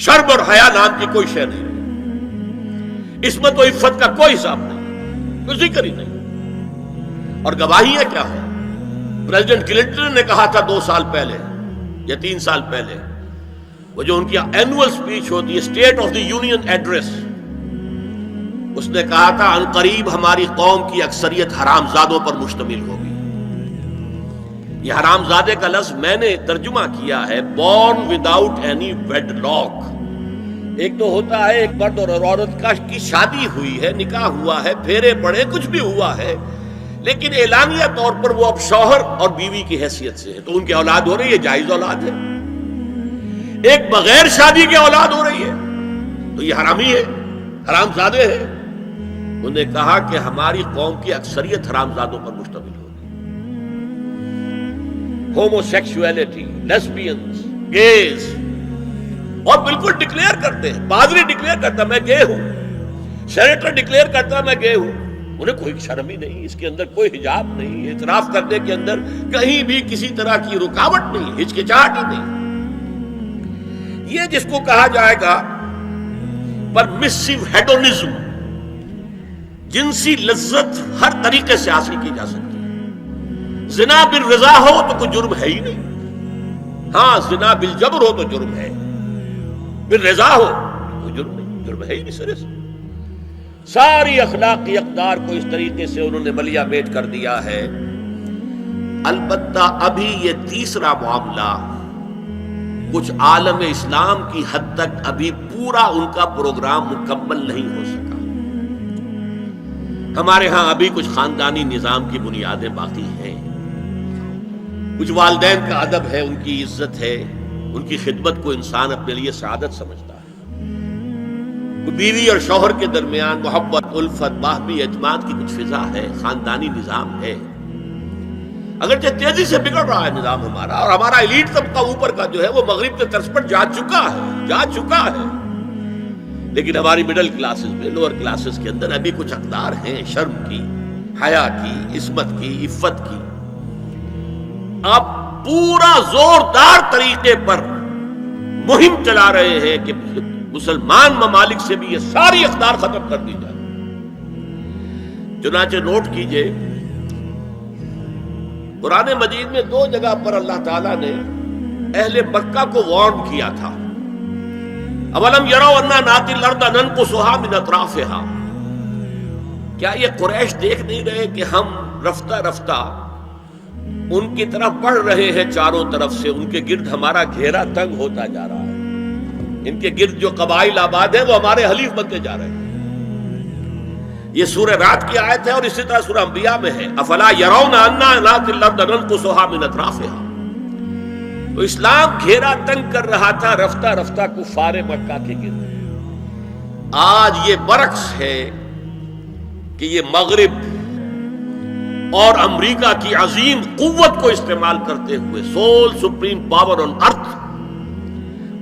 شرم اور حیا نام کی کوئی شے نہیں رہی، عصمت و عفت کا کوئی حساب نہیں، کوئی ذکر ہی نہیں۔ اور گواہیاں کیا ہے؟ پریزیڈنٹ کلنٹن نے کہا تھا 2 سال پہلے یا 3 سال پہلے، وہ جو ان کی اینول سپیچ ہوتی ہے، state of the union address, اس نے کہا تھا ان قریب ہماری قوم کی اکثریت حرام زادوں پر مشتمل ہوگی۔ یہ حرام زادے کا لفظ میں نے ترجمہ کیا ہے born without any wedlock۔ ایک تو ہوتا ہے ایک مرد اور عورت کی شادی ہوئی ہے، نکاح ہوا ہے، پھیرے پڑے، کچھ بھی ہوا ہے، لیکن اعلانیہ طور پر وہ اب شوہر اور بیوی کی حیثیت سے ہے، تو ان کی اولاد ہو رہی ہے، جائز اولاد ہے۔ ایک بغیر شادی کی اولاد ہو رہی ہے تو یہ حرامی ہے، حرام زادے ہے۔ انہوں نے کہا کہ ہماری قوم کی اکثریت حرام زادوں پر مشتمل ہوگی۔ ہومو سیکسولیٹی، لیسبینز، گیز، اور بالکل ڈکلیئر کرتے ہیں، پادری ڈکلیئر کرتا میں گے ہوں، سینیٹر ڈکلیئر کرتا میں گے ہوں، انہیں کوئی شرم ہی نہیں، اس کے اندر کوئی حجاب نہیں، اعتراف کرنے کے اندر کہیں بھی کسی طرح کی رکاوٹ نہیں، ہچکچاہٹ ہی نہیں۔ یہ جس کو کہا جائے گا پرمیسو ہیڈونزم، جنسی لذت ہر طریقے سے حاصل کی جا سکتی ہے۔ زنا بالرضا ہو تو کوئی جرم ہے ہی نہیں، ہاں زنا بالجبر ہو تو جرم ہے، بالرضا ہو تو کوئی جرم نہیں، جرم ہے ہی نہیں سرے سے۔ ساری اخلاقی اقدار کو اس طریقے سے انہوں نے ملیا میٹ کر دیا ہے۔ البتہ ابھی یہ تیسرا معاملہ کچھ عالم اسلام کی حد تک ابھی پورا ان کا پروگرام مکمل نہیں ہو سکا۔ ہمارے ہاں ابھی کچھ خاندانی نظام کی بنیادیں باقی ہیں، کچھ والدین کا ادب ہے، ان کی عزت ہے، ان کی خدمت کو انسان اپنے لیے سعادت سمجھتا ہے، بیوی اور شوہر کے درمیان محبت، الفت، باہمی اعتماد کی کچھ فضا ہے، خاندانی نظام ہے۔ اگرچہ تیزی سے بگڑ رہا ہے نظام ہمارا، اور ہمارا ایلیٹ طبقہ اوپر کا جو ہے وہ مغرب کے طرز پر جا چکا ہے، لیکن ہماری مڈل کلاسز میں، لوور کلاسز کے اندر ابھی کچھ اقدار ہیں شرم کی، حیا کی، عصمت کی، عفت کی۔ آپ پورا زوردار طریقے پر مہم چلا رہے ہیں کہ مسلمان ممالک سے بھی یہ ساری اقدار ختم کر دی جائے۔ چنانچہ نوٹ کیجئے، قرآن مجید میں 2 جگہ پر اللہ تعالیٰ نے اہل مکہ کو وارن کیا تھا۔ اولم یروا انا ناتی الارض ننقصها من اطرافها، کیا یہ قریش دیکھ نہیں رہے کہ ہم رفتہ رفتہ ان کی طرف بڑھ رہے ہیں، چاروں طرف سے ان کے گرد ہمارا گھیرا تنگ ہوتا جا رہا ہے، ان کے گرد جو قبائل آباد ہیں وہ ہمارے حلیف بنتے جا رہے ہیں۔ یہ سورہ رات کی آیت ہے، اور اسی طرح سورہ انبیاء میں ہے، افلا یرون انا ناتی الارض ننقصها من اطرافها۔ تو اسلام گھیرا تنگ کر رہا تھا رفتہ رفتہ کفار مکہ کے گرد۔ آج یہ برعکس ہے کہ یہ مغرب اور امریکہ کی عظیم قوت کو استعمال کرتے ہوئے، سول سپریم پاور آن ارتھ،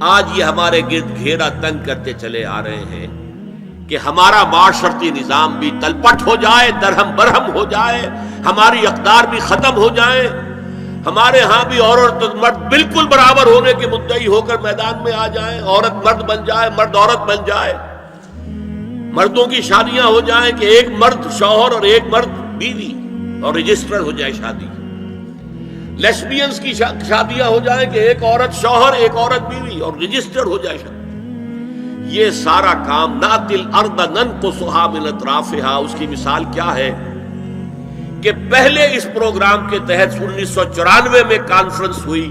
آج یہ ہمارے گرد گھیرا تنگ کرتے چلے آ رہے ہیں کہ ہمارا معاشرتی نظام بھی تلپٹ ہو جائے، درہم برہم ہو جائے، ہماری اقدار بھی ختم ہو جائیں، ہمارے ہاں بھی عورت اور مرد بالکل برابر ہونے کے مدعی ہو کر میدان میں آ جائیں، عورت مرد بن جائے، مرد عورت بن جائے، مردوں کی شادیاں ہو جائیں کہ ایک مرد شوہر اور ایک مرد بیوی، اور رجسٹر ہو جائے شادی، لیسبینز کی شادیاں ہو جائیں کہ ایک عورت شوہر، ایک عورت بیوی، اور رجسٹر ہو جائے شادی۔ یہ سارا کام ناتی الارض ننقصها من اطرافها، اس کی مثال کیا ہے کہ پہلے اس پروگرام کے تحت 1994 میں کانفرنس ہوئی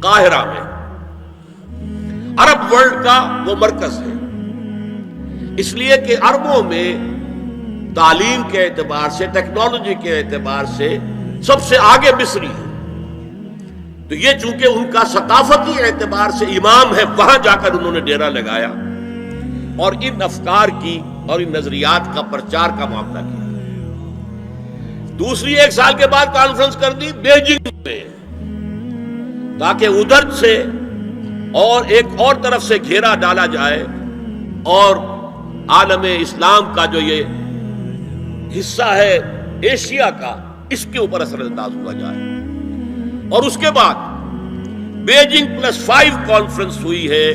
قاہرہ میں، عرب ورلڈ کا وہ مرکز ہے، اس لیے کہ عربوں میں تعلیم کے اعتبار سے، ٹیکنالوجی کے اعتبار سے سب سے آگے مصری ہے، تو یہ چونکہ ان کا ثقافتی اعتبار سے امام ہے، وہاں جا کر انہوں نے ڈیرا لگایا اور ان افکار کی اور ان نظریات کا پرچار کا معاملہ کیا۔ دوسری 1 سال کے بعد کانفرنس کر دی بیجنگ میں، تاکہ ادھر سے اور ایک اور طرف سے گھیرا ڈالا جائے اور عالم اسلام کا جو یہ حصہ ہے ایشیا کا، اس کے اوپر اثر انداز ہوا جائے۔ اور اس کے بعد بیجنگ +5 کانفرنس ہوئی ہے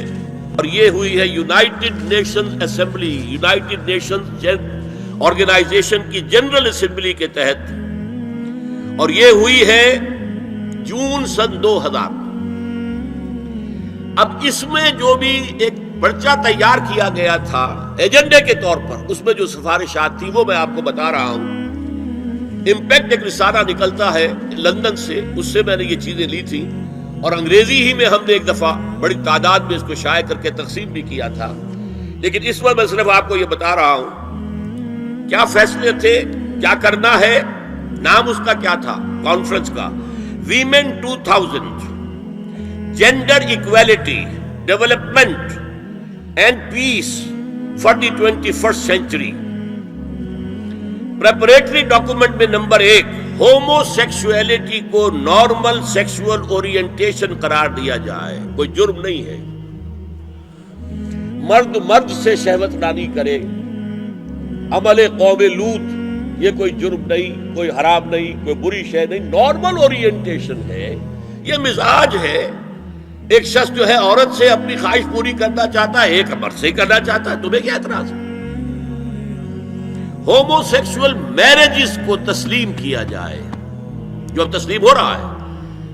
اور یہ ہوئی ہے United Nations Assembly, United Nations Organization کی جنرل اسمبلی کے تحت، اور یہ ہوئی ہے جون سن 2000۔ اب اس میں جو بھی ایک پرچہ تیار کیا گیا تھا ایجنڈے کے طور پر، اس میں جو سفارشات تھی وہ میں آپ کو بتا رہا ہوں۔ امپیکٹ ایک رسالہ نکلتا ہے لندن سے، اس سے میں نے یہ چیزیں لی تھی، اور انگریزی ہی میں ہم نے ایک دفعہ بڑی تعداد میں اس کو شائع کر کے تقسیم بھی کیا تھا، لیکن اس وقت میں صرف آپ کو یہ بتا رہا ہوں کیا فیصلے تھے، کیا کرنا ہے۔ نام اس کا کیا تھا کانفرنس کا؟ Women 2000 gender equality development and peace for the 21st century. Preparatory document میں نمبر 1 ہومو سیکسولیٹی کو نارمل سیکسول اورینٹیشن قرار دیا جائے، کوئی جرم نہیں ہے۔ مرد مرد سے شہوت رانی کرے، عمل قوم لوط، یہ کوئی جرم نہیں، کوئی حرام نہیں، کوئی بری شے نہیں، نارمل اورینٹیشن ہے، یہ مزاج ہے۔ ایک شخص جو ہے عورت سے اپنی خواہش پوری کرنا چاہتا ہے، ایک مرد سے کرنا چاہتا ہے، تمہیں کیا اعتراض ہے؟ ہومو سیکسول میرجز کو تسلیم کیا جائے، جو اب تسلیم ہو رہا ہے۔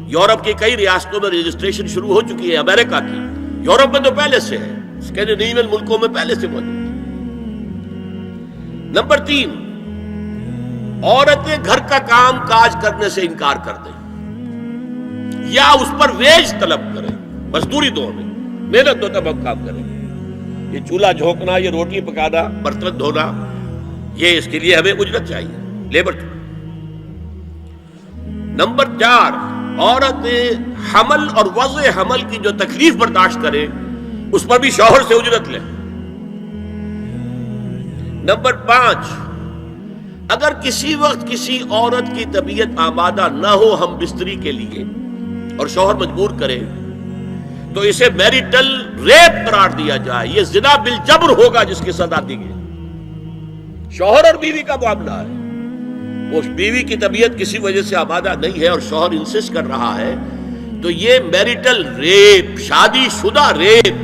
یورپ کی کئی ریاستوں میں رجسٹریشن شروع ہو چکی ہے، امریکہ کی، یورپ میں تو پہلے سے ہے، اسکینڈینیوین ملکوں میں پہلے سے موجود ہے۔ نمبر 3 عورتیں گھر کا کام کاج کرنے سے انکار کر دیں یا اس پر ویج طلب کریں، مزدوری دو میں، محنت دو تب ہم کام کریں۔ یہ چولہا جھونکنا، یہ روٹی پکانا، برتن دھونا، یہ اس کے لیے ہمیں اجرت چاہیے، لیبر۔ نمبر 4 عورتیں حمل اور وضع حمل کی جو تکلیف برداشت کریں اس پر بھی شوہر سے اجرت لیں۔ نمبر 5 اگر کسی وقت کسی عورت کی طبیعت آمادہ نہ ہو ہم بستری کے لیے اور شوہر مجبور کرے تو اسے میریٹل ریپ قرار دیا جائے، یہ زنا بالجبر ہوگا جس کی سزا دی گئی۔ شوہر اور بیوی کا معاملہ ہے، وہ بیوی کی طبیعت کسی وجہ سے آمادہ نہیں ہے اور شوہر انسسٹ کر رہا ہے تو یہ میریٹل ریپ، شادی شدہ ریپ،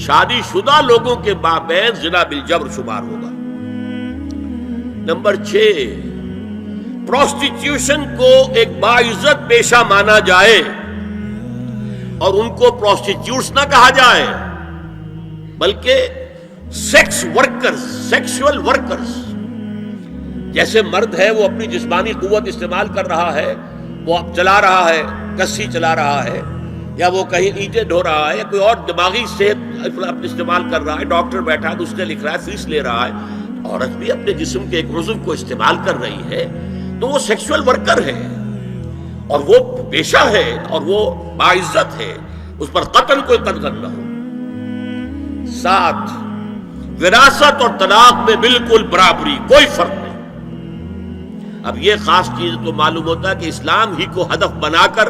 شادی شدہ لوگوں کے مابین زنا بالجبر شمار ہوگا۔ نمبر 6 پروسٹیٹیوشن کو ایک باعزت پیشہ مانا جائے اور ان کو پروسٹیٹیوٹس نہ کہا جائے بلکہ سیکس ورکرز، سیکسول ورکرز۔ جیسے مرد ہے وہ اپنی جسمانی قوت استعمال کر رہا ہے، وہ اب چلا رہا ہے، کسی چلا رہا ہے، یا وہ کہیں اینٹیں ڈھو رہا ہے، یا کوئی اور دماغی صحت استعمال کر رہا ہے، ڈاکٹر بیٹھا ہے تو اس نے لکھ رہا ہے، فیس لے رہا ہے، عورت بھی اپنے جسم کے ایک عضو کو استعمال کر رہی ہے تو وہ سیکسول ورکر ہے اور وہ پیشہ ہے اور وہ باعزت ہے، اس پر قتل کوئی قتل نہ ہو۔ 7 وراثت اور طلاق میں بالکل برابری، کوئی فرق نہیں۔ اب یہ خاص چیز تو معلوم ہوتا ہے کہ اسلام ہی کو ہدف بنا کر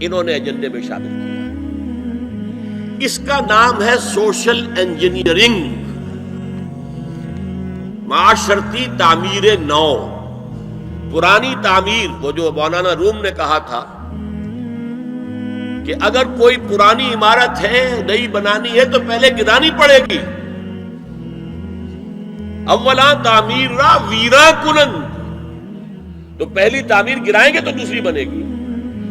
انہوں نے ایجنڈے میں شامل کیا۔ اس کا نام ہے سوشل انجینئرنگ، معاشرتی تعمیر نو۔ پرانی تعمیر، وہ جو مولانا روم نے کہا تھا کہ اگر کوئی پرانی عمارت ہے نئی بنانی ہے تو پہلے گرانی پڑے گی، اولا تعمیر را ویرا کنند، تو پہلی تعمیر گرائیں گے تو دوسری بنے گی۔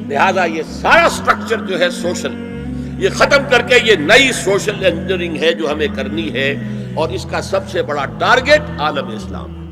لہذا یہ سارا سٹرکچر جو ہے سوشل، یہ ختم کر کے یہ نئی سوشل انجینئرنگ ہے جو ہمیں کرنی ہے، اور اس کا سب سے بڑا ٹارگٹ عالم اسلام ہے۔